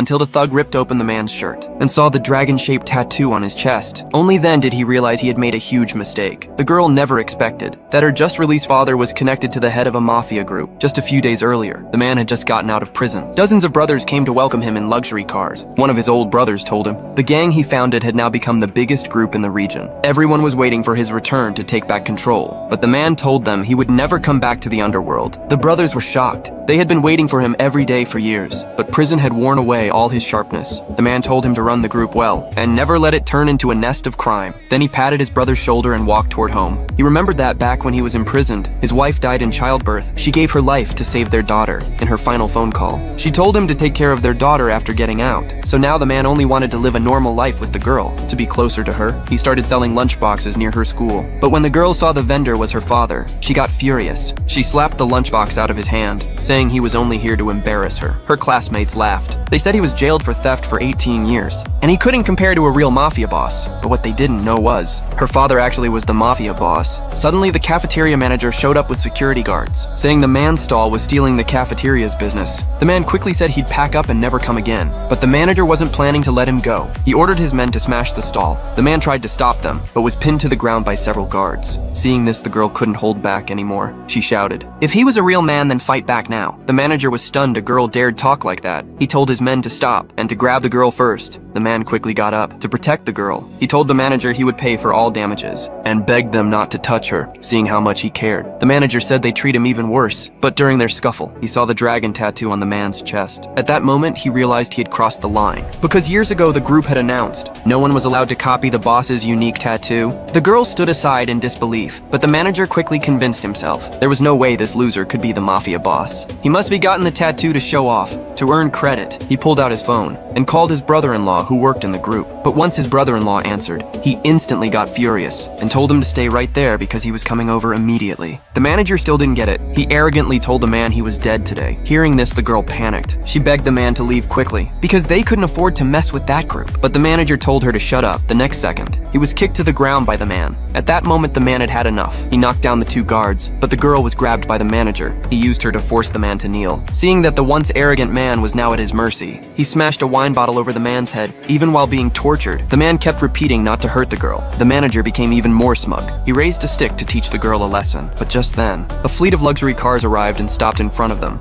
until the thug ripped open the man's shirt and saw the dragon-shaped tattoo on his chest. Only then did he realize he had made a huge mistake. The girl never expected that her just-released father was connected to the head of a mafia group. Just a few days earlier, the man had just gotten out of prison. Dozens of brothers came to welcome him in luxury cars. One of his old brothers told him the gang he founded had now become the biggest group in the region. Everyone was waiting for his return to take back control, but the man told them he would never come back to the underworld. The brothers were shocked. They had been waiting for him every day for years, but prison had worn away all his sharpness. The man told him to run the group well and never let it turn into a nest of crime. Then he patted his brother's shoulder and walked toward home. He remembered that back when he was imprisoned, his wife died in childbirth. She gave her life to save their daughter. In her final phone call, she told him to take care of their daughter after getting out. So now the man only wanted to live a normal life with the girl, to be closer to her. He started selling lunchboxes near her school. But when the girl saw the vendor was her father, she got furious. She slapped the lunchbox out of his hand, saying he was only here to embarrass her. Her classmates laughed. They said he was jailed for theft for 18 years, and he couldn't compare to a real mafia boss. But what they didn't know was, her father actually was the mafia boss. Suddenly, the cafeteria manager showed up with security guards, saying the man's stall was stealing the cafeteria's business. The man quickly said he'd pack up and never come again, but the manager wasn't planning to let him go. He ordered his men to smash the stall. The man tried to stop them, but was pinned to the ground by several guards. Seeing this, the girl couldn't hold back anymore. She shouted, "If he was a real man, then fight back now." The manager was stunned a girl dared talk like that. He told his men to stop and to grab the girl first. The man quickly got up to protect the girl. He told the manager he would pay for all damages and begged them not to touch her, seeing how much he cared. The manager said they'd treat him even worse, but during their scuffle, he saw the dragon tattoo on the man's chest. At that moment, he realized he had crossed the line, because years ago the group had announced no one was allowed to copy the boss's unique tattoo. The girl stood aside in disbelief, but the manager quickly convinced himself there was no way this loser could be the mafia boss. He must have gotten the tattoo to show off, to earn credit. He pulled out his phone and called his brother-in-law who worked in the group. But once his brother-in-law answered, he instantly got furious and told him to stay right there because he was coming over immediately. The manager still didn't get it. He arrogantly told the man he was dead today. Hearing this, the girl panicked. She begged the man to leave quickly because they couldn't afford to mess with that group. But the manager told her to shut up. The next second, he was kicked to the ground by the man. At that moment, the man had had enough. He knocked down the two guards, but the girl was grabbed by the manager. He used her to force the man to kneel. Seeing that the once arrogant man was now at his mercy, he smashed a wine bottle over the man's head, even while being tortured. The man kept repeating not to hurt the girl. The manager became even more smug. He raised a stick to teach the girl a lesson. But just then, a fleet of luxury cars arrived and stopped in front of them.